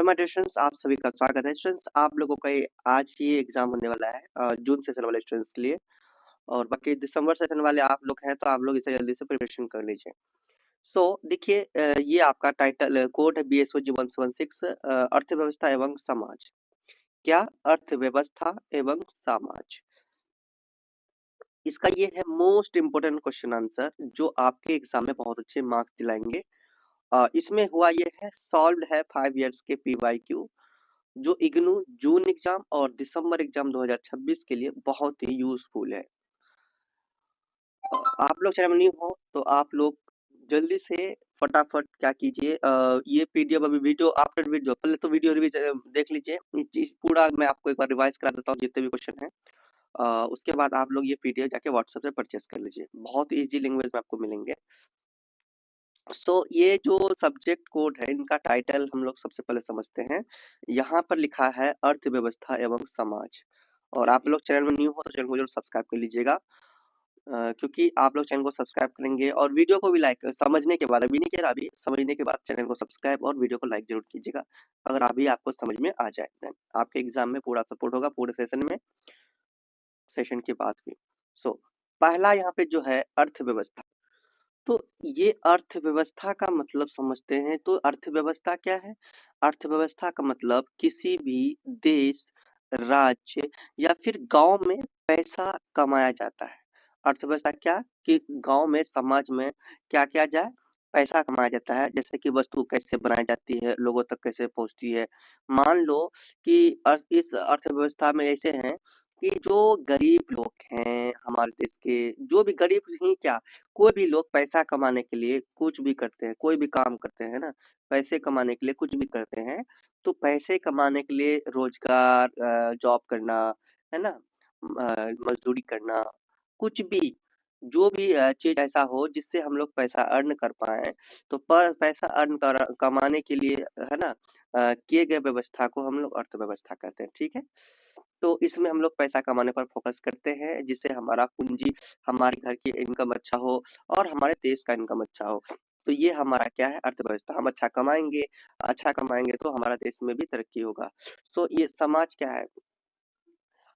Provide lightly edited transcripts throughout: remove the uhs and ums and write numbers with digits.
My dear students, आप सभी का स्वागत है। स्टूडेंट्स, आप लोगों का आज ही एग्जाम होने वाला है जून सेशन वाले स्टूडेंट्स के लिए, और बाकी दिसंबर सेशन वाले आप लोग हैं तो आप लोग इसे जल्दी से प्रिपरेशन कर लीजिए। देखिए, ये आपका टाइटल कोड है BSOG 176, अर्थव्यवस्था एवं समाज। क्या? अर्थव्यवस्था एवं समाज। इसका ये है मोस्ट इम्पोर्टेंट क्वेश्चन आंसर जो आपके एग्जाम में बहुत अच्छे मार्क्स दिलाएंगे। इसमें हुआ ये है, सॉल्व है 5 इयर्स के PYQ, जो इग्नू जून एग्जाम और दिसंबर एग्जाम 2026 के लिए बहुत ही यूजफुल है। आप लोग चैनल में न्यू हो तो आप लोग जल्दी से फटाफट क्या कीजिए, ये PDF अभी वीडियो आफ्टर वीडियो, पहले तो वीडियो रिवीजन देख लीजिए। ये चीज पूरा मैं आपको एक बार रिवाइज करा देता हूँ जितने भी क्वेश्चन है। उसके बाद आप लोग ये PDF जाके व्हाट्सएप से परचेस कर लीजिए, बहुत इजी लैंग्वेज में आपको मिलेंगे। ये जो सब्जेक्ट कोड है, इनका टाइटल हम लोग सबसे पहले समझते हैं। यहाँ पर लिखा है अर्थव्यवस्था एवं समाज, और आप लोग चैनल में न्यू हो तो चैनल को जरूर सब्सक्राइब कर लीजिएगा, क्योंकि आप लोग चैनल को सब्सक्राइब करेंगे और वीडियो को भी लाइक, समझने के बाद, अभी नहीं कह रहा, अभी समझने के बाद चैनल को सब्सक्राइब और वीडियो को लाइक जरूर कीजिएगा, अगर अभी आपको समझ में आ जाए। देन आपके एग्जाम में पूरा सपोर्ट होगा, पूरे सेशन में, सेशन के बाद भी। पहला यहाँ पे जो है अर्थव्यवस्था। तो ये अर्थव्यवस्था का मतलब समझते हैं। तो अर्थव्यवस्था क्या है? अर्थव्यवस्था का मतलब किसी भी देश, राज्य या फिर गांव में पैसा कमाया जाता है। अर्थव्यवस्था क्या कि गांव में, समाज में क्या किया जाए, पैसा कमाया जाता है। जैसे कि वस्तु कैसे बनाई जाती है, लोगों तक कैसे पहुंचती है। मान लो कि इस अर्थव्यवस्था में ऐसे हैं कि जो गरीब लोग हैं हमारे देश के, जो भी गरीब ही क्या, कोई भी लोग पैसा कमाने के लिए कुछ भी करते हैं, कोई भी काम करते हैं ना, पैसे कमाने के लिए कुछ भी करते हैं। तो पैसे कमाने के लिए रोजगार, जॉब करना, है ना, मजदूरी करना, कुछ भी, जो भी चीज ऐसा हो जिससे हम लोग पैसा अर्न कर पाए, तो पर पैसा अर्न कर कमाने के लिए, है ना, किए गए व्यवस्था को हम लोग अर्थव्यवस्था कहते हैं। ठीक है, तो इसमें हम लोग पैसा कमाने पर फोकस करते हैं, जिससे हमारा पूंजी, हमारे घर की इनकम अच्छा हो और हमारे देश का इनकम अच्छा हो। तो ये हमारा क्या है, अर्थव्यवस्था। हम अच्छा कमाएंगे तो हमारा देश में भी तरक्की होगा। ये समाज क्या है,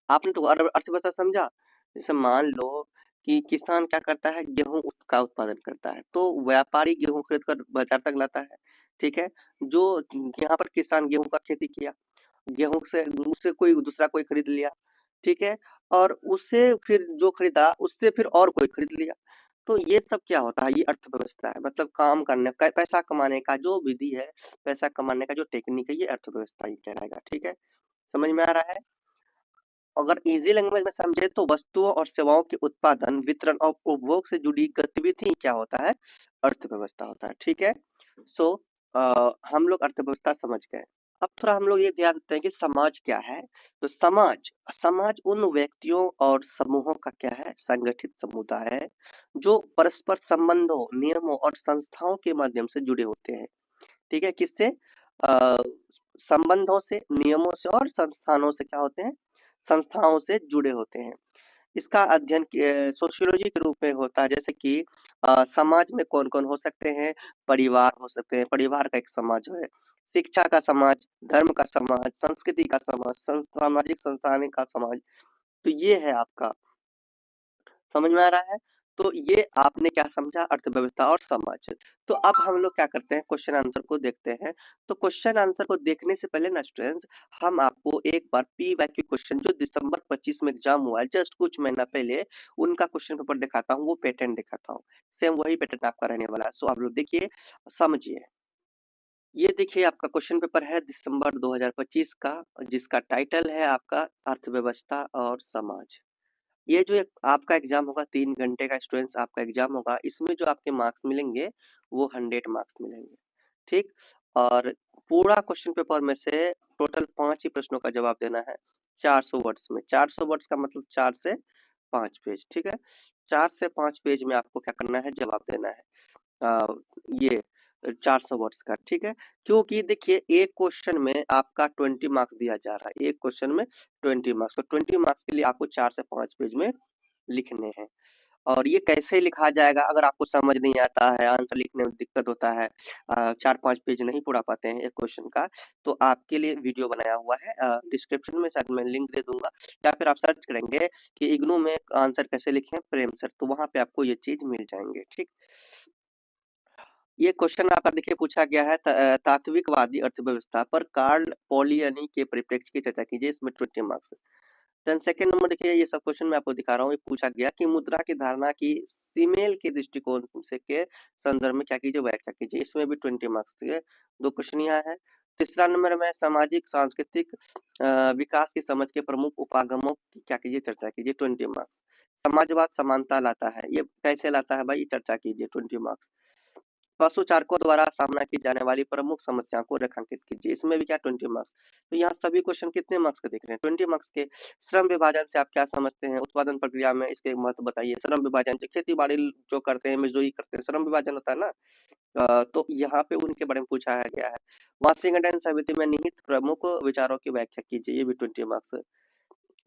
आपने तो अर्थव्यवस्था समझा। जैसे मान लो कि किसान क्या करता है, गेहूं का उत्पादन करता है, तो व्यापारी गेहूं खरीद कर बाजार तक लाता है। ठीक है, जो यहाँ पर किसान गेहूं का खेती किया, गेहूं से उससे कोई खरीद लिया, ठीक है, और उससे फिर जो खरीदा उससे फिर और कोई खरीद लिया। तो ये सब क्या होता है, ये अर्थव्यवस्था है। मतलब काम करने का, पैसा कमाने का जो विधि है, पैसा कमाने का जो टेक्निक है, ये अर्थव्यवस्था ही कहलाएगा। ठीक है, समझ में आ रहा है? अगर इजी लैंग्वेज में समझे तो वस्तुओं और सेवाओं के उत्पादन, वितरण और उपभोग से जुड़ी गतिविधि क्या होता है, अर्थव्यवस्था होता है। ठीक है, सो हम लोग अर्थव्यवस्था समझ गए। अब थोड़ा हम लोग ये ध्यान देते हैं कि समाज क्या है। तो समाज समाज उन व्यक्तियों और समूहों का क्या है, संगठित समुदाय है, जो परस्पर संबंधों, नियमों और संस्थाओं के माध्यम से जुड़े होते हैं। ठीक है, किससे? संबंधों से, नियमों से और संस्थानों से क्या होते हैं, संस्थाओं से जुड़े होते हैं। इसका अध्ययन सोशियोलॉजी के रूप में होता है। जैसे कि समाज में कौन कौन हो सकते हैं, परिवार हो सकते हैं, परिवार का एक समाज है, शिक्षा का समाज, धर्म का समाज, संस्कृति का समाज, सामाजिक संस्थान का समाज। तो ये है आपका, समझ में आ रहा है? तो ये आपने क्या समझा, अर्थव्यवस्था और समाज। तो अब हम लोग क्या करते हैं, क्वेश्चन आंसर को देखते हैं। तो क्वेश्चन आंसर को देखने से पहले ना स्टूडेंट्स, हम आपको एक बार PYQ क्वेश्चन जो दिसंबर 25 में एग्जाम हुआ है, जस्ट कुछ महीना पहले, उनका क्वेश्चन पेपर दिखाता हूँ, वो पैटर्न दिखाता हूँ। सेम वही पैटर्न आपका रहने वाला है। आप लोग देखिए, समझिए। ये देखिए, आपका क्वेश्चन पेपर है दिसंबर 2025 का, जिसका टाइटल है आपका अर्थव्यवस्था और समाज। ये जो आपका एग्जाम होगा, 3 घंटे का स्टूडेंट्स आपका एग्जाम होगा। इसमें जो आपके मार्क्स मिलेंगे वो 100 मार्क्स मिलेंगे। ठीक, और पूरा क्वेश्चन पेपर में से टोटल 5 ही प्रश्नों का जवाब देना है, 400 वर्ड्स में। 400 वर्ड्स का मतलब 4 से 5 पेज। ठीक है, 4 से 5 पेज में आपको क्या करना है, जवाब देना है। ये 400 वर्ड्स का। ठीक है, क्योंकि देखिए एक क्वेश्चन में आपका 20 मार्क्स दिया जा रहा है, एक क्वेश्चन में 20 मार्क्स। तो 20 मार्क्स के लिए आपको 4 से 5 पेज में लिखने हैं। और ये कैसे लिखा जाएगा अगर आपको समझ नहीं आता है, आंसर लिखने में दिक्कत होता है, 4-5 पेज नहीं पूरा पाते हैं एक क्वेश्चन का, तो आपके लिए वीडियो बनाया हुआ है, डिस्क्रिप्शन में शायद मैं लिंक दे दूंगा, या फिर आप सर्च करेंगे कि इग्नू में आंसर कैसे लिखें प्रेम सर, तो वहां पे आपको ये चीज मिल जाएंगे। ठीक, ये क्वेश्चन आपका देखिए पूछा गया है, तात्विकवादी अर्थव्यवस्था पर कार्ल पॉलियनी के परिप्रेक्ष्य की चर्चा कीजिए, इसमें 20 मार्क्स। देन सेकंड नंबर देखिए, ये सब क्वेश्चन मैं आपको दिखा रहा हूँ, ये पूछा गया कि मुद्रा की धारणा की सीमेल के दृष्टिकोण से के संदर्भ में क्या कीजिए, व्याख्या कीजिए, इसमें भी 20 मार्क्स के 2 क्वेश्चन यहाँ है। तीसरा नंबर में सामाजिक सांस्कृतिक विकास की समझ के प्रमुख उपागमों की क्या कीजिए, चर्चा कीजिए, 20 मार्क्स। समाजवाद समानता लाता है, ये कैसे लाता है भाई, चर्चा कीजिए, 20 मार्क्स। पशुचारकों द्वारा सामना की जाने वाली प्रमुख समस्याओं को रेखांकित कीजिए, इसमें भी क्या 20 मार्क्स। तो यहाँ सभी क्वेश्चन कितने मार्क्स के दिख रहे हैं, 20 मार्क्स के। श्रम विभाजन से आप क्या समझते हैं, उत्पादन प्रक्रिया में इसके महत्व बताइए। श्रम विभाजन जो खेती बाड़ी जो करते हैं, मजदूरी करते हैं, श्रम विभाजन होता है ना, तो यहाँ पे उनके बारे में पूछा गया है। वाशिंगटन समिति में निहित प्रमुख विचारों की व्याख्या कीजिए, ये भी 20 मार्क्स।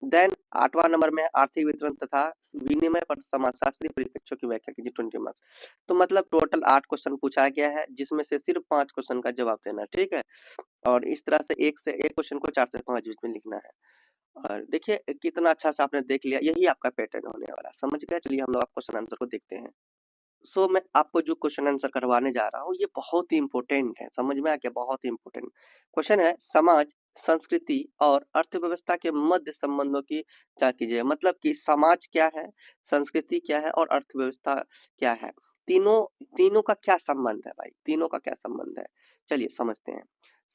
देन 8वां नंबर में आर्थिक वितरण तथा विनिमय पर समाजशास्त्री परिप्रेक्ष्यों की व्याख्या कीजिए, 20 मार्क्स। तो मतलब टोटल 8 क्वेश्चन पूछा गया है, जिसमें से सिर्फ 5 क्वेश्चन का जवाब देना है, ठीक है। और इस तरह से एक क्वेश्चन को 4 से 5 बीच में लिखना है। और देखिए कितना अच्छा से आपने देख लिया, यही आपका पैटर्न होने वाला, समझ गए। चलिए हम लोग आप क्वेश्चन आंसर को देखते हैं। मैं आपको जो क्वेश्चन आंसर करवाने जा रहा हूँ, ये बहुत ही इंपॉर्टेंट है, समझ में आ गया, बहुत ही इंपॉर्टेंट क्वेश्चन है। समाज, संस्कृति और अर्थव्यवस्था के मध्य संबंधों की जांच कीजिए। मतलब कि समाज क्या है, संस्कृति क्या है और अर्थव्यवस्था क्या है, तीनों तीनों का क्या संबंध है भाई, तीनों का क्या संबंध है, चलिए समझते हैं।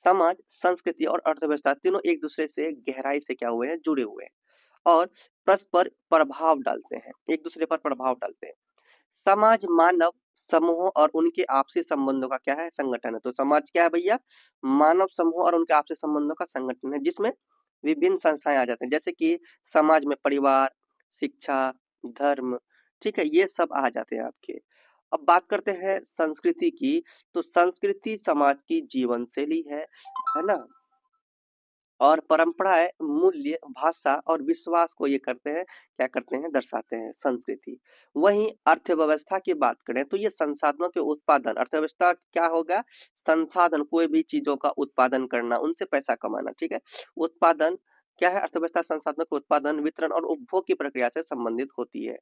समाज, संस्कृति और अर्थव्यवस्था तीनों एक दूसरे से गहराई से क्या हुए हैं, जुड़े हुए हैं और परस्पर प्रभाव डालते हैं, एक दूसरे पर प्रभाव डालते हैं। समाज मानव समूहों और उनके आपसी संबंधों का क्या है, संगठन है। तो समाज क्या है भैया, मानव समूह और उनके आपसी संबंधों का संगठन है, जिसमें विभिन्न संस्थाएं आ जाते हैं, जैसे कि समाज में परिवार, शिक्षा, धर्म, ठीक है, ये सब आ जाते हैं आपके। अब बात करते हैं संस्कृति की, तो संस्कृति समाज की जीवन शैली है ना, और परंपराएं, मूल्य, भाषा और विश्वास को ये करते हैं, क्या करते हैं, दर्शाते हैं, संस्कृति। वहीं अर्थव्यवस्था की बात करें तो ये संसाधनों के उत्पादन, अर्थव्यवस्था क्या होगा, संसाधन, कोई भी चीजों का उत्पादन करना, उनसे पैसा कमाना, ठीक है। उत्पादन क्या है, अर्थव्यवस्था संसाधनों के उत्पादन, वितरण और उपभोग की प्रक्रिया से संबंधित होती है,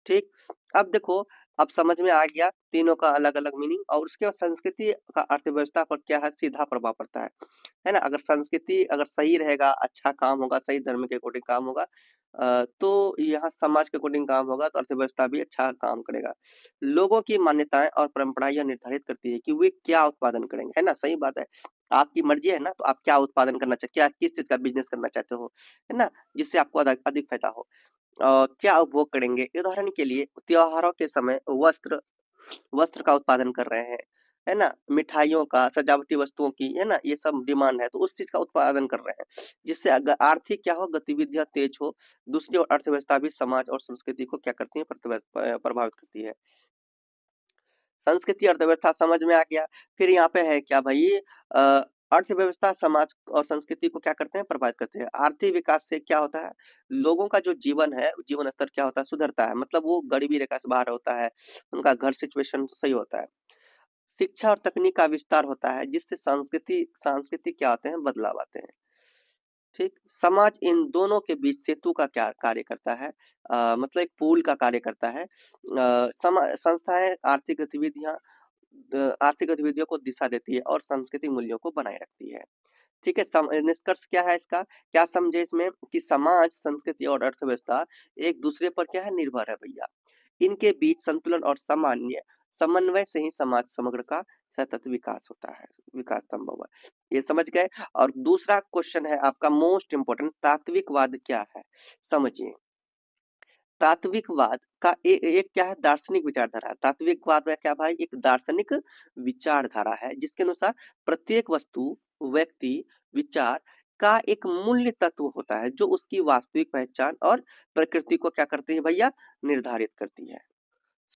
ठीक। अब देखो, अब समझ में आ गया तीनों का अलग अलग मीनिंग। और उसके बाद संस्कृति का अर्थव्यवस्था पर क्या है, सीधा प्रभाव पड़ता है ना। अगर संस्कृति अगर सही रहेगा, अच्छा काम होगा, सही धर्म के अकॉर्डिंग काम होगा, तो यहाँ समाज के अकॉर्डिंग काम होगा, तो अर्थव्यवस्था भी अच्छा काम करेगा। लोगों की मान्यताएं और परंपराएं यह निर्धारित करती है कि वे क्या उत्पादन करेंगे, है ना, सही बात है। आपकी मर्जी है ना, तो आप क्या उत्पादन करना चाहते, क्या किस चीज का बिजनेस करना चाहते हो, है ना, जिससे आपको अधिक अधिक फायदा हो। क्या उपभोग करेंगे, उदाहरण के लिए त्योहारों के समय वस्त्र वस्त्र का उत्पादन कर रहे हैं, है ना, मिठाइयों का, सजावटी वस्तुओं की, है ना, ये सब डिमांड है, तो उस चीज का उत्पादन कर रहे हैं, जिससे अगर आर्थिक क्या हो, गतिविधियां तेज हो। दूसरी ओर अर्थव्यवस्था भी समाज और संस्कृति को क्या करती है, प्रभावित करती है। संस्कृति अर्थव्यवस्था समझ में आ गया। फिर यहाँ पे है क्या भाई, अर्थव्यवस्था समाज और संस्कृति को क्या करते हैं, प्रभावित करते हैं। आर्थिक विकास से क्या होता है, लोगों का जो जीवन है, जीवन स्तर क्या होता है, सुधरता है, मतलब वो गरीबी रेखा से बाहर होता है, उनका घर सिचुएशन सही होता है। शिक्षा और तकनीक का विस्तार होता है, जिससे सांस्कृतिक क्या आते हैं, बदलाव आते हैं, ठीक। समाज इन दोनों के बीच सेतु का क्या कार्य करता है, मतलब एक पुल का कार्य करता है। संस्थाएं आर्थिक गतिविधियों को दिशा देती है और सांस्कृतिक मूल्यों को बनाए रखती है, ठीक है। निष्कर्ष क्या है इसका, क्या समझे इसमें, कि समाज, संस्कृति और अर्थव्यवस्था एक दूसरे पर क्या है, निर्भर है भैया। इनके बीच संतुलन और सामान्य समन्वय से ही समाज समग्र का सतत विकास होता है, विकास संभव है, ये समझ गए। और दूसरा क्वेश्चन है आपका मोस्ट इंपोर्टेंट, तात्विकवाद क्या है, समझिए। तात्विकवाद का एक क्या है, दार्शनिक विचारधारा। तात्विकवाद है क्या भाई, एक दार्शनिक विचारधारा है, जिसके अनुसार प्रत्येक वस्तु, व्यक्ति, विचार का एक मूल्य तत्व होता है, जो उसकी वास्तविक पहचान और प्रकृति को क्या करती है भैया, निर्धारित करती है।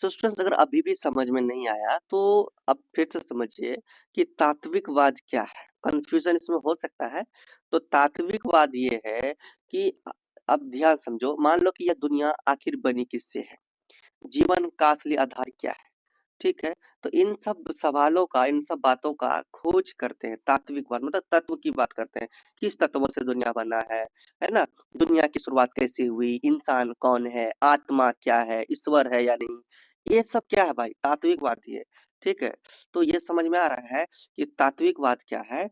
तो स्टूडेंट्स, अगर अभी भी समझ में नहीं आया तो अब फिर से समझिए कि तात्विकवाद क्या है, कंफ्यूजन इसमें हो सकता है। तो तात्विकवाद ये है कि अब ध्यान समझो, मान लो कि यह दुनिया आखिर बनी किससे है, जीवन का असली आधार क्या है? ठीक है, तो इन सब सवालों का, इन सब बातों का खोज करते हैं तात्विकवाद, मतलब तत्व की बात करते हैं। किस तत्वों से दुनिया बना है ना? दुनिया की शुरुआत कैसे हुई, इंसान कौन है, आत्मा क्या है, ईश्वर है या नहीं, ये सब क्या है भाई? तात्विकवाद ही है। ठीक है, तो ये समझ में आ रहा है कि तात्विकवाद क्या है।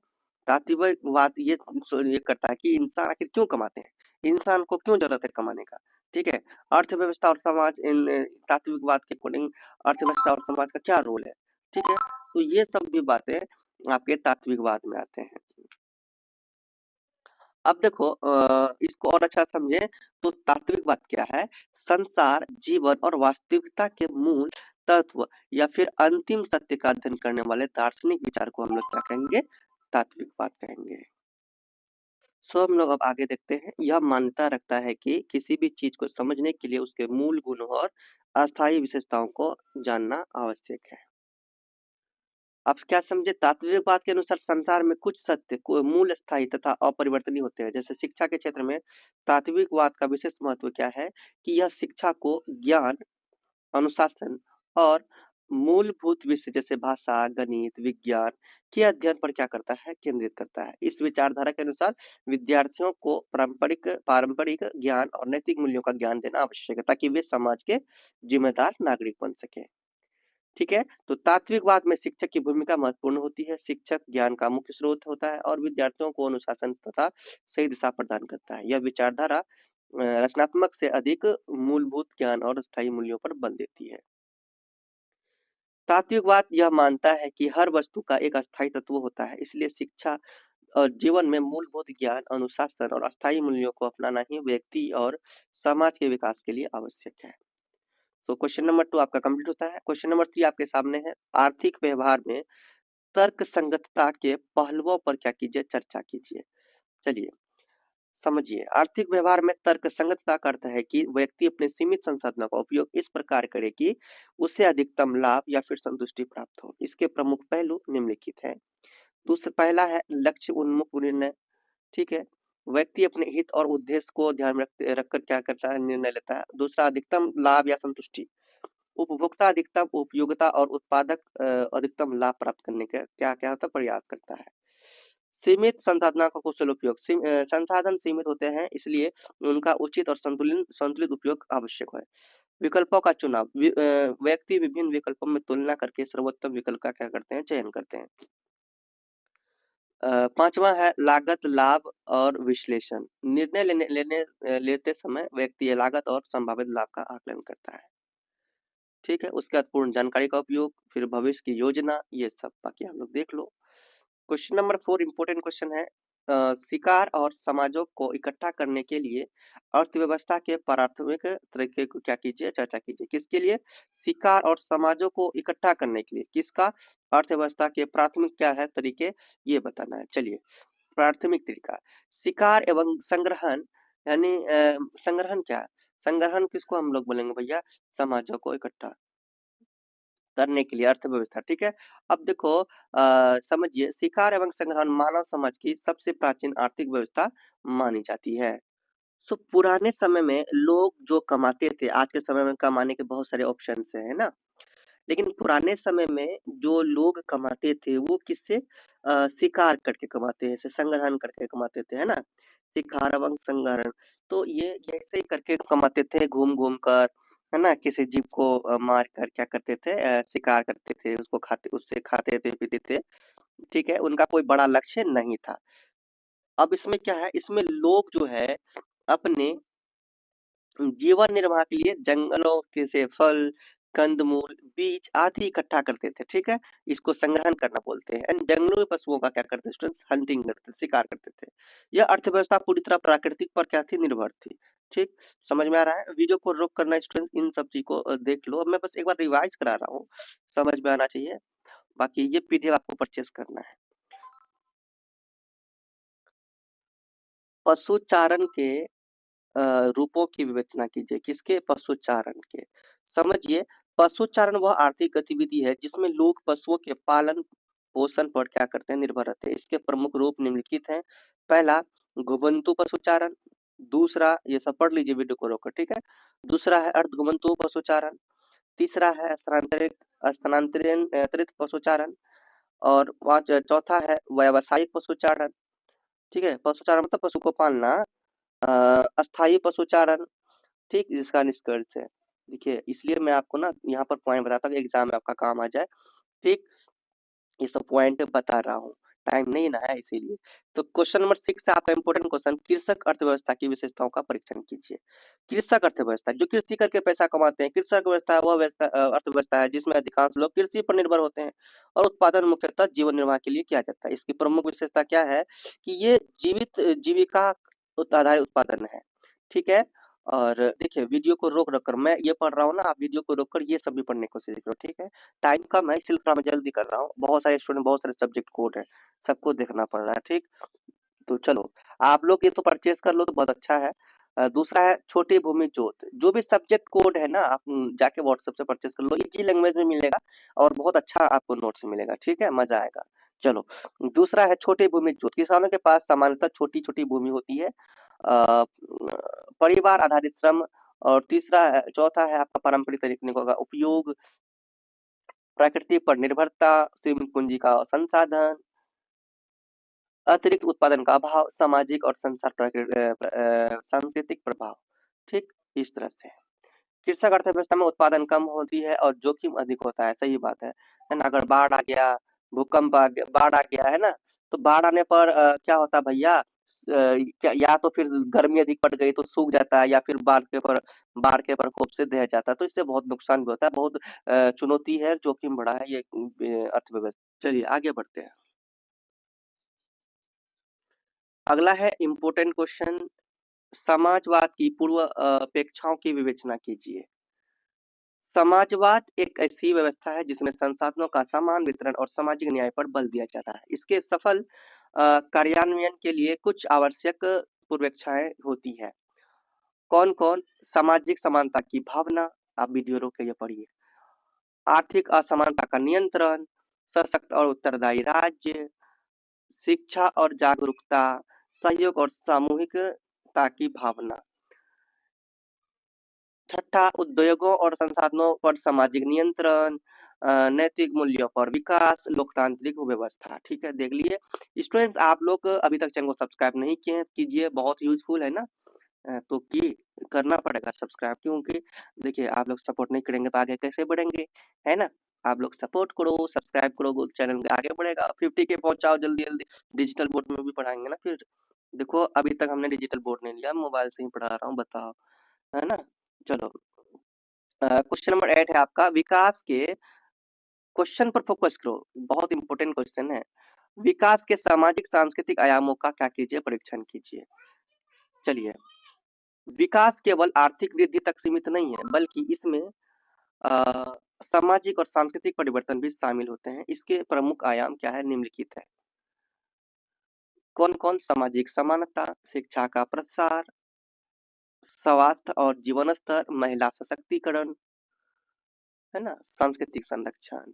तात्विकवाद ये करता है कि इंसान आखिर क्यों कमाते हैं, इंसान को क्यों जरूरत है कमाने का। ठीक है, अर्थव्यवस्था और समाज, इन तात्विकवाद के अकॉर्डिंग अर्थव्यवस्था और समाज का क्या रोल है। ठीक है, तो ये सब भी बातें आपके तात्विकवाद में आते हैं। अब देखो इसको और अच्छा समझे तो तात्विकवाद क्या है? संसार, जीवन और वास्तविकता के मूल तत्व या फिर अंतिम सत्य का अध्ययन करने वाले दार्शनिक विचार को हम लोग क्या कहेंगे? तात्विकवाद कहेंगे। सो हम लोग अब आगे देखते हैं। यह मान्यता रखता है कि किसी भी चीज को समझने के लिए उसके मूल गुणों और अस्थायी विशेषताओं को जानना आवश्यक है। आप क्या समझे? तात्विकवाद के अनुसार संसार में कुछ सत्य को मूल स्थायी तथा अपरिवर्तनीय होते हैं। जैसे शिक्षा के क्षेत्र में तात्विकवाद का विशेष महत्व क्या है कि यह शिक्षा को ज्ञान, अनुशासन और मूलभूत विषय जैसे भाषा, गणित, विज्ञान के अध्ययन पर क्या करता है? केंद्रित करता है। इस विचारधारा के अनुसार विद्यार्थियों को पारंपरिक पारंपरिक ज्ञान और नैतिक मूल्यों का ज्ञान देना आवश्यक है ताकि वे समाज के जिम्मेदार नागरिक बन सके। ठीक है, तो तात्विकवाद में शिक्षक की भूमिका महत्वपूर्ण होती है। शिक्षक ज्ञान का मुख्य स्रोत होता है और विद्यार्थियों को अनुशासन तथा सही दिशा प्रदान करता है। यह विचारधारा रचनात्मक से अधिक मूलभूत ज्ञान और स्थायी मूल्यों पर बल देती है। तात्विकवाद यह मानता है कि हर वस्तु का एक अस्थायी तत्व होता है, इसलिए शिक्षा और जीवन में मूलभूत ज्ञान, अनुशासन और अस्थायी मूल्यों को अपनाना ही व्यक्ति और समाज के विकास के लिए आवश्यक है। तो क्वेश्चन नंबर 2 आपका कंप्लीट होता है। क्वेश्चन नंबर 3 आपके सामने है। आर्थिक व्यवहार में तर्क संगतता के पहलुओं पर क्या कीजिए? चर्चा कीजिए। चलिए समझिए। आर्थिक व्यवहार में तर्क संगतता का अर्थ है कि व्यक्ति अपने सीमित संसाधनों का उपयोग इस प्रकार करे कि उसे अधिकतम लाभ या फिर संतुष्टि प्राप्त हो। इसके प्रमुख पहलू निम्नलिखित है। दूसरा, पहला है लक्ष्य उन्मुख निर्णय। ठीक है, व्यक्ति अपने हित और उद्देश्य को ध्यान में रखकर क्या करता है? निर्णय लेता है। दूसरा, अधिकतम लाभ या संतुष्टि। उपभोक्ता अधिकतम उपयोगिता और उत्पादक अधिकतम लाभ प्राप्त करने का क्या क्या होता है? प्रयास करता है। सीमित संसाधनों का कुशल उपयोग। संसाधन सीमित होते हैं, इसलिए उनका उचित और संतुलित उपयोग आवश्यक है। विकल्पों का चुनाव। व्यक्ति विभिन्न विकल्पों में तुलना करके सर्वोत्तम विकल्प का क्या करते हैं? चयन करते हैं। पांचवा है लागत, लाभ और विश्लेषण। निर्णय लेते समय व्यक्ति लागत और संभावित लाभ का आकलन करता है। ठीक है, उसके बाद पूर्ण जानकारी का उपयोग, फिर भविष्य की योजना, ये सब बाकी हम लोग देख लो। क्वेश्चन नंबर 4 इंपोर्टेंट क्वेश्चन है। शिकार और समाजों को इकट्ठा करने के लिए अर्थव्यवस्था के प्राथमिक तरीके को क्या कीजिए? चर्चा कीजिए। किसके लिए? शिकार और समाजों को इकट्ठा करने के लिए। किसका? अर्थव्यवस्था के प्राथमिक क्या है तरीके, ये बताना है। चलिए, प्राथमिक तरीका शिकार एवं संग्रहण, यानी संग्रहण क्या है? संग्रहण किसको हम लोग बोलेंगे भैया? समाजों को इकट्ठा करने के लिए अर्थव्यवस्था। ठीक है, अब देखो समझिए, शिकार एवं संग्रहण मानव समाज की सबसे प्राचीन आर्थिक व्यवस्था मानी जाती है। सो पुराने समय में लोग जो कमाते थे, आज के समय में कमाने के बहुत सारे ऑप्शन है ना, लेकिन पुराने समय में जो लोग कमाते थे वो किससे? शिकार करके कमाते हैं, संग्रहण करके कमाते थे, है ना? शिकार एवं संग्रहण, तो ये ऐसे ही करके कमाते थे, घूम घूम कर, है ना? किसी जीव को मार कर क्या करते थे? शिकार करते थे, उसको खाते, उससे खाते थे, पीते थे। ठीक है, उनका कोई बड़ा लक्ष्य नहीं था। अब इसमें क्या है? इसमें लोग जो है अपने जीवन निर्वाह के लिए जंगलों के से फल, कंदमूल, बीज आदि इकट्ठा करते थे। ठीक है, इसको संग्रहण करना बोलते हैं। एंड जंगलों में पशुओं का क्या करते स्टूडेंट्स? हंटिंग करते, शिकार करते थे। यह अर्थव्यवस्था पूरी तरह प्राकृतिक पर क्या थी? निर्भर थी। ठीक, समझ में आ रहा है? वीडियो को रोक करना स्टूडेंट्स, इन सब चीज को देख लो। मैं बस एक बार रिवाइज करा रहा हूँ, समझ में आना चाहिए। बाकी ये पीडीएफ आपको परचेस करना है। पशुचारण के रूपों की विवेचना कीजिए। किसके? पशुचारण के। समझिए, पशुचारण वह आर्थिक गतिविधि है जिसमें लोग पशुओं के पालन पोषण पर क्या करते हैं? निर्भर रहते हैं। इसके प्रमुख रूप निम्नलिखित हैं। पहला, घुमंतु पशुचारण। दूसरा, ये सब पढ़ लीजिए वीडियो को रोकर, ठीक है। दूसरा है अर्ध घुमंतु पशुचारण। तीसरा है स्थानांतरित पशुचारण, और चौथा है व्यावसायिक पशुचारण। ठीक है, पशुचारण मतलब पशु को पालना। अस्थायी पशुचारण, ठीक, जिसका निष्कर्ष है। देखिए, इसलिए मैं आपको ना यहाँ पर पॉइंट बताता हूँ कि एग्जाम में आपका काम आ जाए। ठीक, ये सब पॉइंट बता रहा हूँ, टाइम नहीं ना है इसीलिए। तो क्वेश्चन नंबर 6 है आपका इंपोर्टेंट क्वेश्चन, कृषक अर्थव्यवस्था की विशेषताओं का परीक्षण कीजिए। कृषक अर्थव्यवस्था, जो कृषि करके पैसा कमाते हैं, कृषक व्यवस्था वह अर्थव्यवस्था है जिसमें अधिकांश लोग कृषि पर निर्भर होते हैं और उत्पादन मुख्यतः जीवन निर्वाह के लिए किया जाता है। इसकी प्रमुख विशेषता क्या है कि ये जीवित जीविका आधारित उत्पादन है। ठीक है, और देखिए वीडियो को रोक रख कर मैं ये पढ़ रहा हूँ ना, आप वीडियो को रोक कर ये सब भी पढ़ने की कोशिश करो। ठीक है, टाइम कम है इसलिए थोड़ा मैं जल्दी कर रहा हूँ, बहुत सारे स्टूडेंट, बहुत सारे सब्जेक्ट कोड है, सबको देखना पड़ रहा है। ठीक, तो चलो आप लोग ये तो परचेस कर लो तो बहुत अच्छा है। दूसरा है छोटी भूमि जोत, जो भी सब्जेक्ट कोड है ना आप जाके व्हाट्सएप से परचेस कर लो, इजी लैंग्वेज में मिलेगा और बहुत अच्छा आपको नोट्स मिलेगा। ठीक है, मजा आएगा। चलो, दूसरा है छोटी भूमि जोत, किसानों के पास सामान्यतः छोटी छोटी भूमि होती है। परिवार आधारित श्रम, और चौथा है आपका पारंपरिक तकनीकों का उपयोग, प्रकृति पर निर्भरता, सीमित पूंजी का संसाधन, अतिरिक्त उत्पादन का अभाव, सामाजिक और सांस्कृतिक प्रभाव। ठीक, इस तरह से कृषक अर्थव्यवस्था में उत्पादन कम होती है और जोखिम अधिक होता है। सही बात है ना। अगर बाढ़ आ गया, भूकंप आ गया, बाढ़ आ गया है ना, तो बाढ़ आने पर क्या होता है भैया, क्या या तो फिर गर्मी अधिक पड़ गई तो सूख जाता है, या फिर बाढ़ के प्रकोप से ढह जाता है, तो इससे बहुत नुकसान भी होता है, बहुत चुनौती है, जोखिम बड़ा है ये अर्थव्यवस्था। चलिए आगे बढ़ते हैं। अगला है इम्पोर्टेंट क्वेश्चन, समाजवाद की पूर्व अपेक्षाओं की विवेचना कीजिए। समाजवाद एक ऐसी व्यवस्था है जिसमें संसाधनों का समान वितरण और सामाजिक न्याय पर बल दिया जाता है। इसके सफल कार्यान्वयन के लिए कुछ आवश्यक पूर्वेक्षाएं होती है। कौन कौन? सामाजिक समानता की भावना, आप वीडियो रोक के ये पढ़िए। आर्थिक असमानता का नियंत्रण, सशक्त और उत्तरदायी राज्य, शिक्षा और जागरूकता, सहयोग और सामूहिकता की भावना। छठा, उद्योगों और संसाधनों पर सामाजिक नियंत्रण, नैतिक मूल्यों पर विकास, लोकतांत्रिक व्यवस्था। ठीक है, देख लिए स्टूडेंट्स, आप लोग अभी तक चैनल को सब्सक्राइब नहीं किए हैं, कीजिए, बहुत यूजफुल है ना। तो की करना पड़ेगा सब्सक्राइब, क्योंकि देखिए आप लोग सपोर्ट नहीं करेंगे तो आगे कैसे बढ़ेंगे, है ना। आप लोग सपोर्ट करो, सब्सक्राइब करो, चैनल आगे बढ़ेगा। 50 के पहुंचाओ जल्दी जल्दी, डिजिटल बोर्ड में भी पढ़ाएंगे ना फिर। देखो अभी तक हमने डिजिटल बोर्ड नहीं लिया, मोबाइल से ही पढ़ा रहा हूँ, बताओ, है ना। चलो, क्वेश्चन नंबर 8 है आपका, विकास के, क्वेश्चन पर फोकस करो, बहुत इंपॉर्टेंट क्वेश्चन है। विकास के सामाजिक सांस्कृतिक आयामों का क्या कीजिए, परीक्षण कीजिए। चलिए, विकास केवल आर्थिक वृद्धि तक सीमित नहीं है, बल्कि इसमें सामाजिक और सांस्कृतिक परिवर्तन भी शामिल होते हैं। इसके प्रमुख आयाम क्या है, निम्नलिखित है। कौन कौन? सामाजिक समानता, शिक्षा का प्रसार, स्वास्थ्य और जीवन स्तर, महिला सशक्तिकरण, है ना, सांस्कृतिक संरक्षण,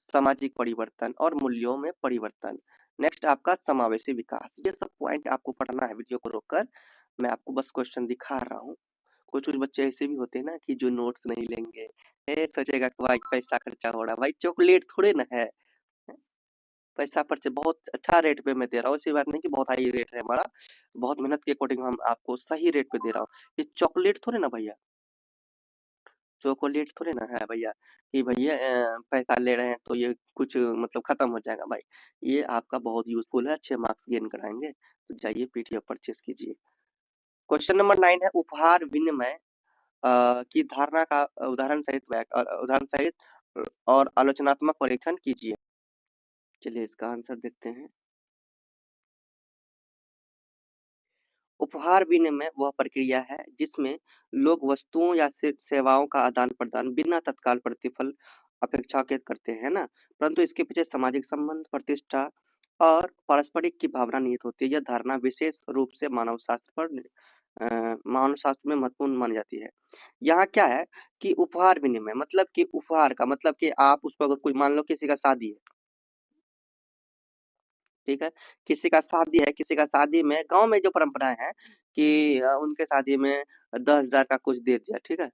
सामाजिक परिवर्तन और मूल्यों में परिवर्तन। नेक्स्ट आपका समावेशी विकास। ये सब पॉइंट आपको पढ़ना है वीडियो को रोककर, मैं आपको बस क्वेश्चन दिखा रहा हूँ। कुछ कुछ बच्चे ऐसे भी होते हैं ना कि जो नोट्स नहीं लेंगे, सोचेगा कि भाई पैसा खर्चा हो रहा है, भाई चॉकलेट थोड़े ना है, पैसा पर से बहुत अच्छा रेट पे मैं दे रहा हूँ, ऐसी बात नहीं कि बहुत हाई रेट है हमारा, बहुत मेहनत के अकॉर्डिंग हम आपको सही रेट पे दे रहा हूँ। ये चॉकलेट थोड़े ना भैया, चॉकलेट थोड़े ना है भैया कि भैया पैसा ले रहे हैं तो ये कुछ मतलब खत्म हो जाएगा भाई। ये आपका बहुत यूजफुल है, अच्छे मार्क्स गेन कराएंगे, तो जाइए पीडीएफ परचेस कीजिए। क्वेश्चन नंबर 9 है, उपहार विनिमय की धारणा का उदाहरण सहित और आलोचनात्मक परीक्षण कीजिए। चलिए इसका आंसर देखते हैं। उपहार विनिमय वह प्रक्रिया है जिसमें लोग वस्तुओं या सेवाओं का आदान प्रदान बिना तत्काल प्रतिफल अपेक्षा के करते हैं ना, परंतु इसके पीछे सामाजिक संबंध, प्रतिष्ठा और पारस्परिक की भावना निहित होती है। यह धारणा विशेष रूप से मानव शास्त्र में महत्वपूर्ण मानी जाती है। यहाँ क्या है कि उपहार विनिमय मतलब कि उपहार का मतलब कि आप उस पर कोई, मान लो किसी का शादी है, ठीक है, किसी का शादी है, किसी का शादी में गांव में जो परंपराएं हैं कि उनके शादी में 10,000 का कुछ दे दिया, ठीक है,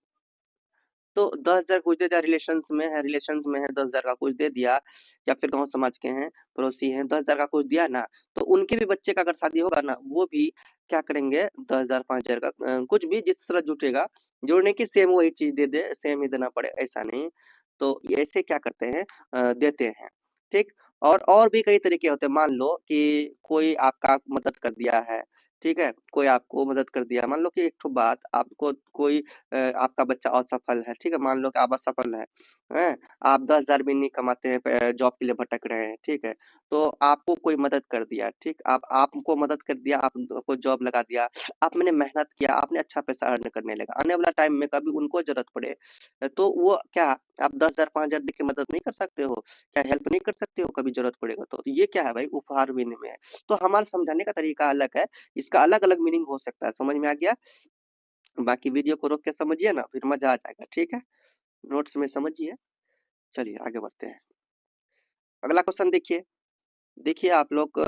तो 10,000 कुछ दे दिया, रिलेशंस में है 10,000 का कुछ दे दिया, या फिर गांव समाज के हैं, पड़ोसी हैं, 10,000 का कुछ दिया ना, तो उनके भी बच्चे का अगर शादी होगा ना, वो भी क्या करेंगे, 10,000 5,000 का कुछ भी जिस तरह जुटेगा, जोड़ने की सेम वही चीज दे दे, सेम ही देना पड़े, ऐसा नहीं। तो ऐसे क्या करते हैं, देते हैं। ठीक। और भी कई तरीके होते हैं। मान लो कि कोई आपका मदद कर दिया है, ठीक है, कोई आपको मदद कर दिया, मान लो कि एक ठो बात, आपको कोई आपका बच्चा असफल है, ठीक है, मान लो कि आप असफल हैं, आप 10,000 भी नहीं कमाते हैं, जॉब के लिए भटक रहे हैं, ठीक है, तो आपको कोई मदद कर दिया, ठीक, आपको मदद कर दिया, आपको जॉब लगा दिया, आपने मेहनत किया, आपने अच्छा पैसा अर्न करने लगा, आने वाला टाइम में कभी उनको जरूरत पड़े, तो वो क्या, आप 10,000 5,000 दे के मदद नहीं कर सकते हो, क्या हेल्प नहीं कर सकते हो, कभी जरूरत पड़ेगा तो ये क्या है भाई, उपहार विनिमय है। तो हमारा समझाने का तरीका अलग है, इसका अलग अलग मीनिंग हो सकता है, समझ में आ गया। बाकी वीडियो को रोक के समझिए ना, फिर मजा आ जाएगा, ठीक है, नोट्स में समझिए। चलिए आगे बढ़ते हैं। अगला क्वेश्चन देखिए। देखिए आप लोग,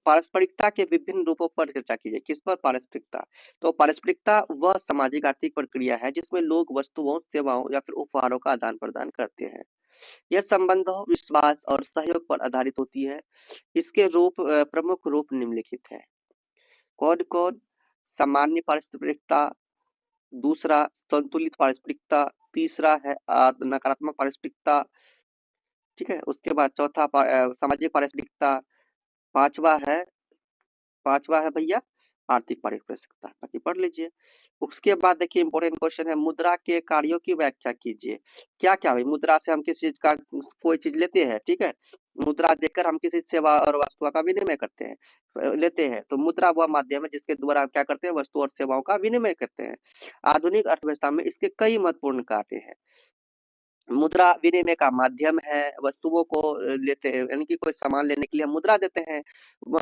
पारस्परिकता के विभिन्न रूपों पर चर्चा कीजिए। किस पर? पारस्परिकता। तो पारस्परिकता वह सामाजिक आर्थिक प्रक्रिया है जिसमें लोग वस्तुओं, सेवाओं या फिर उपहारों का आदान प्रदान करते हैं। यह संबंधों, विश्वास और सहयोग पर आधारित होती है। इसके प्रमुख रूप निम्नलिखित है। कौन कौन? सामान्य पारस्परिकता, दूसरा संतुलित पारस्परिकता, तीसरा है नकारात्मक पारस्परिकता, ठीक है, उसके बाद चौथा सामाजिक पारस्परिकता, पांचवा है पांचवा है भैया आर्थिक पारस्परिकता। बाकी पढ़ लीजिए। उसके बाद देखिए इंपॉर्टेंट क्वेश्चन है, मुद्रा के कार्यों की व्याख्या कीजिए। क्या क्या भाई, मुद्रा से हम किसी चीज का कोई चीज लेते हैं, ठीक है, मुद्रा देकर हम किसी सेवा और वस्तु का विनिमय करते हैं, लेते हैं, तो मुद्रा वह माध्यम है जिसके द्वारा हम क्या करते हैं, वस्तु और सेवाओं का विनिमय करते हैं। आधुनिक अर्थव्यवस्था में इसके कई महत्वपूर्ण कार्य हैं। मुद्रा विनिमय का माध्यम है, वस्तुओं को लेते हैं, यानी कि कोई सामान लेने के लिए हम मुद्रा देते हैं।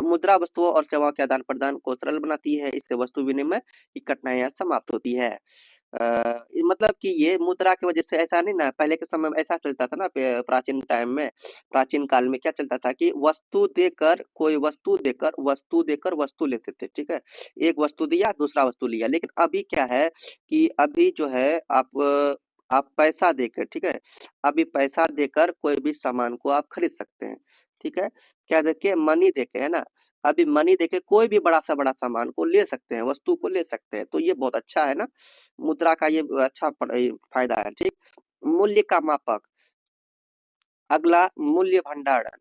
मुद्रा वस्तुओं और सेवाओं के आदान प्रदान को सरल बनाती है, इससे वस्तु विनिमय की कठिनाइयां समाप्त होती है। मतलब कि ये मुद्रा की वजह से, ऐसा नहीं ना, पहले के समय में ऐसा चलता था ना, प्राचीन टाइम में, प्राचीन काल में क्या चलता था कि वस्तु देकर, कोई वस्तु देकर वस्तु लेते थे, ठीक है, एक वस्तु दिया, दूसरा वस्तु लिया। लेकिन अभी क्या है कि अभी जो है आप पैसा देकर, ठीक है, अभी पैसा देकर कोई भी सामान को आप खरीद सकते हैं, ठीक है, क्या देके, मनी देके, है ना, अभी मनी देके कोई भी बड़ा सा बड़ा सामान को ले सकते हैं, वस्तु को ले सकते हैं, तो ये बहुत अच्छा है ना, मुद्रा का ये अच्छा फायदा है। ठीक। मूल्य का मापक, अगला मूल्य भंडारण,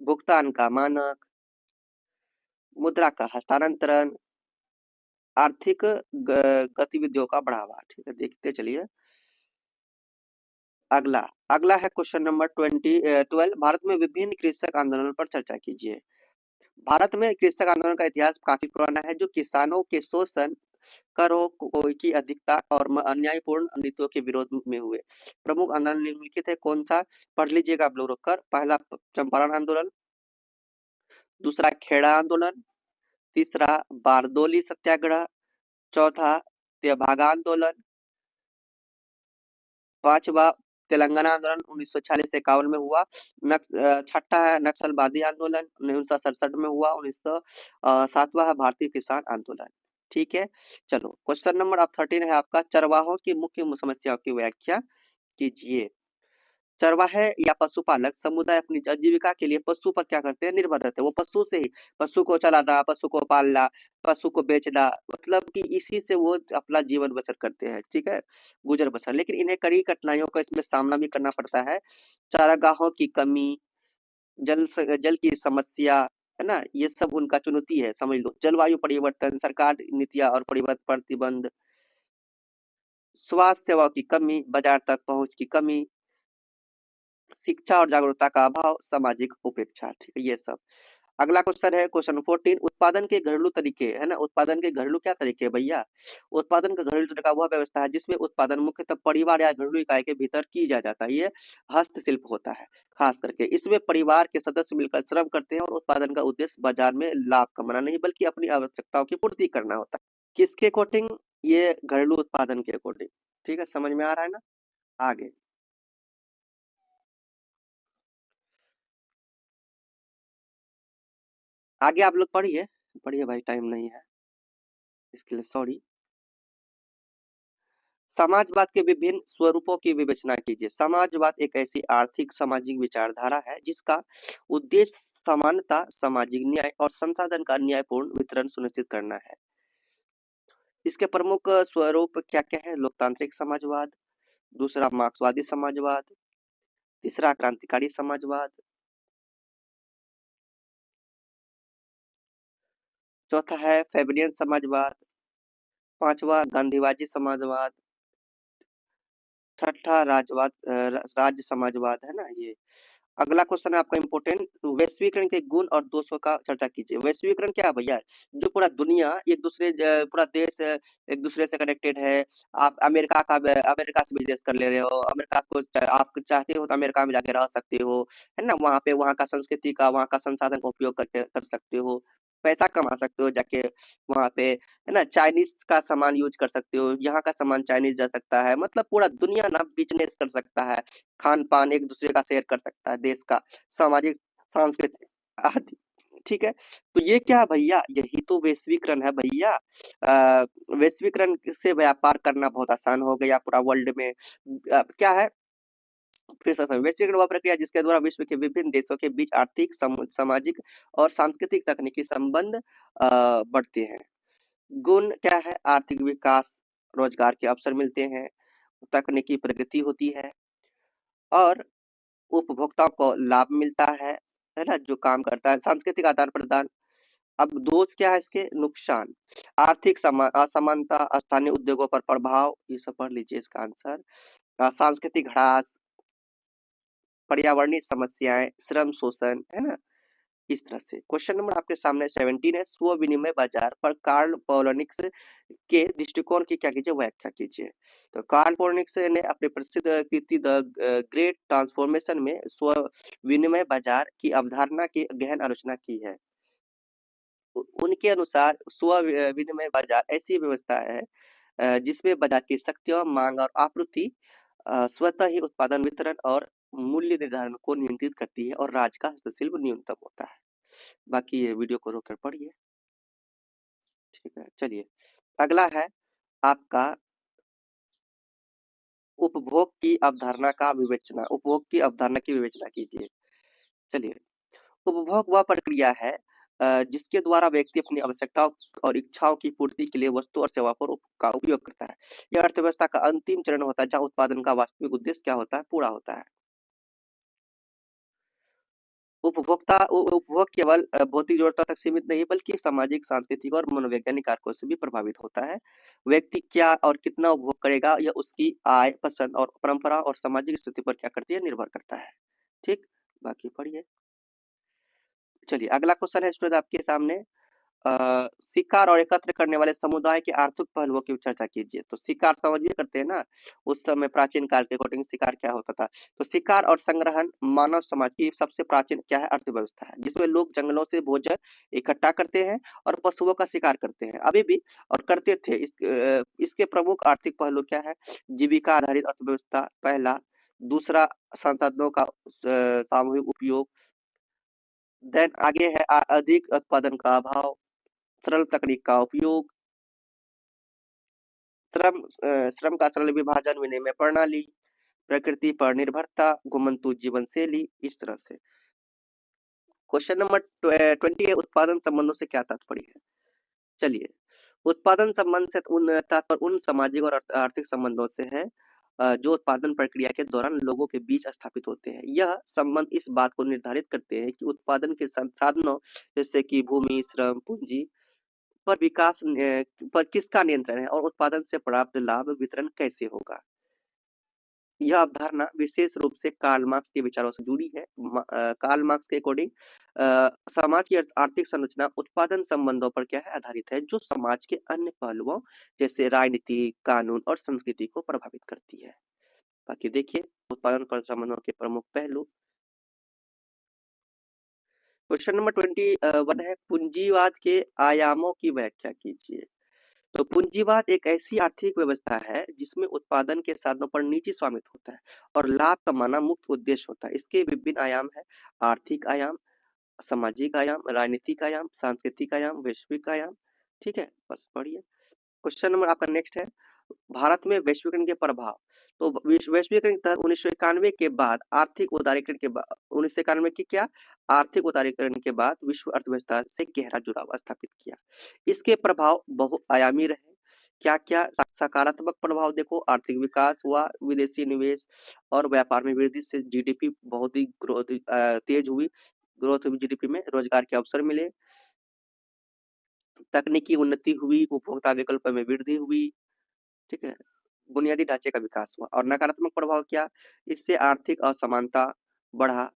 भुगतान का मानक, मुद्रा का हस्तांतरण, आर्थिक गतिविधियों का बढ़ावा। ठीक है, देखते चलिए। अगला अगला है क्वेश्चन नंबर 12। भारत में विभिन्न कृषक आंदोलन पर चर्चा कीजिए। भारत में कृषक आंदोलन का इतिहास काफी पुराना है, जो किसानों के शोषण, करों की अधिकता और अन्यायपूर्ण नीतियों के विरोध में हुए। प्रमुख आंदोलन निम्नलिखित है, कौन सा? पढ़ लीजिएगा आप लोग रखकर। पहला चंपारण आंदोलन, दूसरा खेड़ा आंदोलन, तीसरा बारदोली सत्याग्रह, चौथा तेभागा आंदोलन, पांचवा तेलंगाना आंदोलन 1946 से 51 में हुआ। छठा है नक्सलवादी आंदोलन 1967 में हुआ। 1907वां है भारतीय किसान आंदोलन। ठीक है, चलो क्वेश्चन नंबर आप 13 है आपका, चरवाहों की मुख्य समस्याओं की व्याख्या कीजिए। चरवाहे या पशुपालक समुदाय अपनी आजीविका के लिए पशु पर क्या करते हैं, निर्भर रहते हैं। वो पशु से ही, पशु को चलाना, पशु को पालना, पशु को बेचना, मतलब कि इसी से वो अपना जीवन बसर करते हैं, ठीक है, गुजर बसर। लेकिन इन्हें कड़ी कठिनाइयों का इसमें सामना भी करना पड़ता है। चारागाहों की कमी, जल की समस्या, है ना, ये सब उनका चुनौती है, समझ लो। जलवायु परिवर्तन, सरकार नीतियां और प्रतिबंध, स्वास्थ्य सेवाओं की कमी, बाजार तक पहुंच की कमी, शिक्षा और जागरूकता का अभाव, सामाजिक उपेक्षा। ठीक है, ये सब। अगला क्वेश्चन है क्वेश्चन 14। उत्पादन के घरेलू तरीके, है ना, उत्पादन के घरेलू क्या तरीके हैं भैया? उत्पादन का घरेलू तरीका वह व्यवस्था है जिसमें उत्पादन मुख्यतः परिवार या घरेलू इकाई के भीतर की जा जाता है। ये हस्तशिल्प होता है खास करके। इसमें परिवार के सदस्य मिलकर श्रम करते हैं और उत्पादन का उद्देश्य बाजार में लाभ कमाना नहीं, बल्कि अपनी आवश्यकताओं की पूर्ति करना होता है। किसके अकॉर्डिंग? ये घरेलू उत्पादन के अकॉर्डिंग। ठीक है, समझ में आ रहा है ना? आगे आगे आप लोग पढ़िए, पढ़िए भाई, टाइम नहीं है इसके लिए, सॉरी। समाजवाद के विभिन्न स्वरूपों की विवेचना कीजिए। समाजवाद एक ऐसी आर्थिक सामाजिक विचारधारा है जिसका उद्देश्य समानता, सामाजिक न्याय और संसाधन का न्यायपूर्ण वितरण सुनिश्चित करना है। इसके प्रमुख स्वरूप क्या-क्या है? लोकतांत्रिक समाजवाद, दूसरा मार्क्सवादी समाजवाद, तीसरा क्रांतिकारी समाजवाद, चौथा है फैबियन समाजवाद, पांचवा गांधीवादी समाजवाद, छठा राज्य समाजवाद है ना ये। अगला क्वेश्चन है आपका इम्पोर्टेंट, वैश्वीकरण के गुण और दोषों का चर्चा कीजिए। वैश्वीकरण क्या है भैया? जो पूरा दुनिया पूरा देश एक दूसरे से कनेक्टेड है। आप अमेरिका से बिजनेस कर ले रहे हो, अमेरिका को आप चाहते हो तो अमेरिका में जाके रह सकते हो, है ना। वहाँ पे वहाँ का संस्कृति का, वहाँ का संसाधन का उपयोग करके कर सकते हो, पैसा कमा सकते हो जाके वहाँ पे, है ना। चाइनीज का सामान यूज कर सकते हो, यहाँ का सामान चाइनीज जा सकता है, मतलब पूरा दुनिया ना बिजनेस कर सकता है, खान पान एक दूसरे का शेयर कर सकता है, देश का सामाजिक सांस्कृतिक आदि। ठीक है, तो ये क्या है भैया? यही तो वैश्वीकरण है भैया। वैश्वीकरण से व्यापार करना बहुत आसान हो गया पूरा वर्ल्ड में। क्या है? फिर से वैश्वीकरण वह प्रक्रिया जिसके द्वारा विश्व के विभिन्न देशों के बीच आर्थिक, सामाजिक और सांस्कृतिक तकनीकी संबंध बढ़ते हैं। गुण क्या है? आर्थिक विकास, रोजगार के अवसर मिलते हैं, तकनीकी प्रगति होती है और उपभोक्ताओं को लाभ मिलता है ना, जो काम करता है। सांस्कृतिक आदान प्रदान, अब दोष क्या है इसके? नुकसान, आर्थिक असमानता, स्थानीय उद्योगों पर प्रभाव, ये सब पढ़ लीजिए इसका आंसर। सांस्कृतिक ह्रास, पर्यावरणीय समस्याएं, श्रम शोषण, है ना, इस तरह से। क्वेश्चन नंबर आपके सामने 17 है, स्व विनिमय बाजार पर कार्ल पॉलनिक्स के दृष्टिकोण की क्या कीजिए? व्याख्या कीजिए। तो कार्ल पॉलनिक्स ने अपनी प्रसिद्ध कृति द ग्रेट ट्रांसफॉर्मेशन में स्व विनिमय बाजार की अवधारणा की गहन आलोचना की है। उनके अनुसार स्व विनिमय बाजार ऐसी व्यवस्था है जिसमें बाजार की शक्तियां, मांग और आपूर्ति स्वतः ही उत्पादन, वितरण और मूल्य निर्धारण को नियंत्रित करती है और राज्य का हस्तक्षेप न्यूनतम होता है। बाकी ये वीडियो को रोककर पढ़िए। ठीक है, चलिए अगला है आपका उपभोग की अवधारणा का विवेचना। उपभोग की अवधारणा की विवेचना कीजिए। चलिए, उपभोग वह प्रक्रिया है जिसके द्वारा व्यक्ति अपनी आवश्यकताओं और इच्छाओं की पूर्ति के लिए वस्तु और सेवा का उपयोग करता है। यह अर्थव्यवस्था का अंतिम चरण होता है जहाँ उत्पादन का वास्तविक उद्देश्य क्या होता है? पूरा होता है। उपभोग केवल भौतिक जरूरतों तक सीमित नहीं बल्कि सामाजिक, सांस्कृतिक और मनोवैज्ञानिक कारकों से भी प्रभावित होता है। व्यक्ति क्या और कितना उपभोग करेगा यह उसकी आय, पसंद और परंपरा और सामाजिक स्थिति पर क्या करती है? निर्भर करता है। ठीक, बाकी पढ़िए। चलिए अगला क्वेश्चन है स्टूडेंट आपके सामने, शिकार और एकत्र करने वाले समुदाय के आर्थिक पहलुओं की चर्चा कीजिए। तो शिकार समझ भी करते हैं ना, उस समय प्राचीन काल के अकॉर्डिंग शिकार क्या होता था। तो शिकार और संग्रहण मानव समाज की सबसे प्राचीन क्या है? अर्थव्यवस्था है, जिसमें लोग जंगलों से भोजन इकट्ठा करते हैं और पशुओं का शिकार करते हैं, अभी भी और करते थे। इसके प्रमुख आर्थिक पहलू क्या है? जीविका आधारित अर्थव्यवस्था पहला, दूसरा संसाधनों का सामूहिक उपयोग, देन आगे है अधिक उत्पादन का अभाव, सरल तकनीक का उपयोग, श्रम का सरल विभाजन, विनिमय प्रणाली, प्रकृति पर निर्भरता, घुमंतु जीवन शैली, इस तरह से। क्वेश्चन नंबर 20 है, उत्पादन संबंधों से क्या तात्पर्य है? चलिए, उत्पादन संबंध से तात्पर्य उन सामाजिक और आर्थिक संबंधों से है जो उत्पादन प्रक्रिया के दौरान लोगों के बीच स्थापित होते हैं। यह संबंध इस बात को निर्धारित करते हैं कि उत्पादन के संसाधनों जैसे कि भूमि, श्रम, पूंजी पर किसका नियंत्रण है और उत्पादन से प्राप्त लाभ वितरण कैसे होगा। यह अवधारणा विशेष रूप से कार्ल मार्क्स के विचारों से जुड़ी है। कार्ल मार्क्स के अकॉर्डिंग समाज की आर्थिक संरचना उत्पादन संबंधों पर क्या है? आधारित है, जो समाज के अन्य पहलुओं जैसे राजनीति, कानून और संस्कृति को प्रभावित करती है। बाकी देखिए उत्पादन पर संबंधों के प्रमुख पहलू। क्वेश्चन नंबर 21 है, पूंजीवाद के आयामों की व्याख्या कीजिए। तो पूंजीवाद एक ऐसी आर्थिक व्यवस्था है जिसमें उत्पादन के साधनों पर निजी स्वामित्व होता है और लाभ कमाना मुख्य उद्देश्य होता है। इसके विभिन्न आयाम है, आर्थिक आयाम, सामाजिक आयाम, राजनीतिक आयाम, सांस्कृतिक आयाम, वैश्विक आयाम। ठीक है, बस पढ़िए। क्वेश्चन नंबर आपका नेक्स्ट है, भारत में वैश्वीकरण के प्रभाव। तो वैश्वीकरण के तहत 1991 के बाद आर्थिक उदारीकरण के बाद 1991 की क्या आर्थिक उदारीकरण के बाद विश्व अर्थव्यवस्था से गहरा जुड़ाव स्थापित किया। इसके प्रभाव बहुआयामी रहे। क्या क्या सकारात्मक प्रभाव देखो, आर्थिक विकास हुआ, विदेशी निवेश और व्यापार में वृद्धि से जीडीपी बहुत ही ग्रोथ तेज हुई, ग्रोथ हुई जीडीपी में, रोजगार के अवसर मिले, तकनीकी उन्नति हुई, उपभोक्ता विकल्प में वृद्धि हुई, ठीक है, बुनियादी ढांचे का विकास हुआ। और नकारात्मक प्रभाव क्या, इससे आर्थिक असमानता बढ़ा,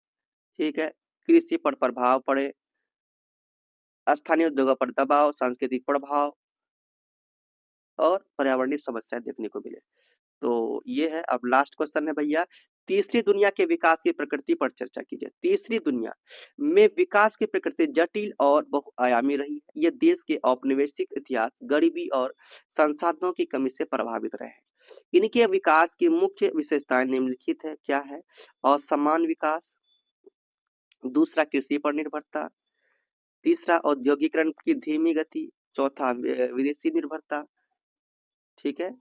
ठीक है, कृषि पर प्रभाव पड़े, स्थानीय उद्योगों पर दबाव, सांस्कृतिक प्रभाव और पर्यावरणीय समस्याएं देखने को मिले। तो ये है। अब लास्ट क्वेश्चन है भैया, तीसरी दुनिया के विकास की प्रकृति पर चर्चा कीजिए। तीसरी दुनिया में विकास की प्रकृति जटिल और बहुआयामी रही है। ये देश के औपनिवेशिक इतिहास, गरीबी और संसाधनों की कमी से प्रभावित रहे हैं। इनके विकास की मुख्य विशेषताएं निम्नलिखित है। क्या है, असमान विकास, दूसरा कृषि पर निर्भरता, तीसरा औद्योगिकरण की धीमी गति, चौथा विदेशी निर्भरता, ठीक है,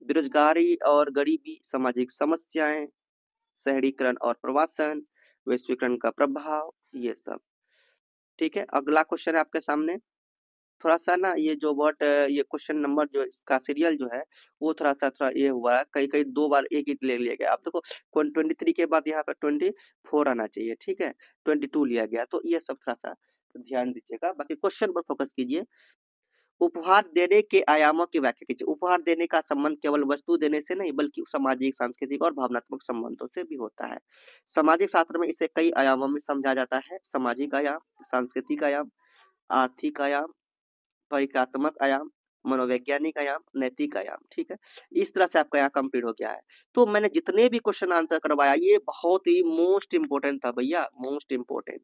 बेरोजगारी और गरीबी, सामाजिक समस्याएं, शहरीकरण और प्रवासन, वैश्वीकरण का प्रभाव, ये सब, ठीक है। अगला क्वेश्चन है आपके सामने। थोड़ा सा ना ये जो वर्ड, ये क्वेश्चन नंबर जो इसका सीरियल जो है वो थोड़ा ये हुआ है, कई कई दो बार एक ही ले लिया गया। आप देखो 23 के बाद यहाँ पर 24 आना चाहिए, ठीक है, 22 लिया गया, तो ये सब थोड़ा सा ध्यान दीजिएगा। बाकी क्वेश्चन पर फोकस कीजिए। उपहार देने के आयामों की व्याख्या कीजिए। उपहार देने का संबंध केवल वस्तु देने से नहीं बल्कि सामाजिक, सांस्कृतिक और भावनात्मक संबंधों से भी होता है। सामाजिक शास्त्र में इसे कई आयामों में समझा जाता है। सामाजिक आयाम, सांस्कृतिक आयाम, आर्थिक आयाम, परिकात्मक आयाम, मनोवैज्ञानिक आयाम, नैतिक आयाम, ठीक है। इस तरह से आपका यहाँ कंप्लीट हो गया है। तो मैंने जितने भी क्वेश्चन आंसर करवाया ये बहुत ही मोस्ट इंपोर्टेंट था भैया, मोस्ट इंपोर्टेंट।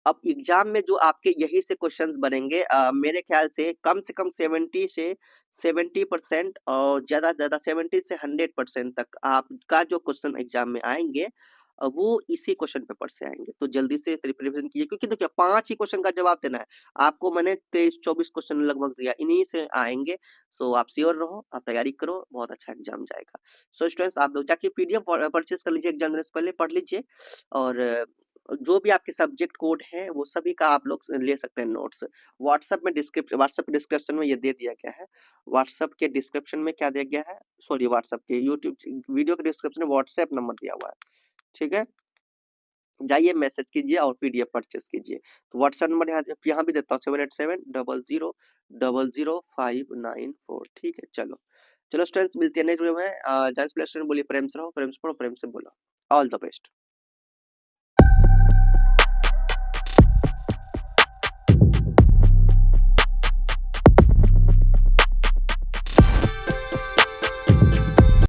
अब एग्जाम में जो आपके यही से क्वेश्चंस बनेंगे, मेरे ख्याल से कम 70 से 70% और ज्यादा से ज्यादा 70 से 100% तक आपका जो क्वेश्चन एग्जाम में आएंगे वो इसी क्वेश्चन पेपर से आएंगे। तो जल्दी से प्रिपरेशन कीजिए, क्योंकि देखिए 5 ही क्वेश्चन का जवाब देना है आपको। मैंने 23-24 क्वेश्चन लगभग दिया, इन्हीं से आएंगे। सो आप श्योर रहो, आप तैयारी करो, बहुत अच्छा एग्जाम जाएगा। सो स्टूडेंट्स, आप लोग जाके पीडीएफ परचेज कर लीजिए, एग्जाम देने से पहले पढ़ लीजिए। और जो भी आपके सब्जेक्ट कोड है वो सभी का आप लोग ले सकते हैं नोट्स। व्हाट्सएप डिस्क्रिप्शन में ये दे दिया गया है। व्हाट्सएप के डिस्क्रिप्शन में क्या दिया गया है, सॉरी व्हाट्सएप के यूट्यूब वीडियो के डिस्क्रिप्शन में व्हाट्सएप नंबर दिया हुआ है, ठीक है। जाइए मैसेज कीजिए और पीडीएफ परचेस कीजिए। तो व्हाट्सएप नंबर यहाँ भी देता हूँ 78700594, ठीक है। चलो चलो स्टूडेंट्स, मिलते हैं नेक्स्ट वीडियो में। बोलिए प्रेम से रहो, प्रेम से पढ़ो, प्रेम से बोलो। All the best.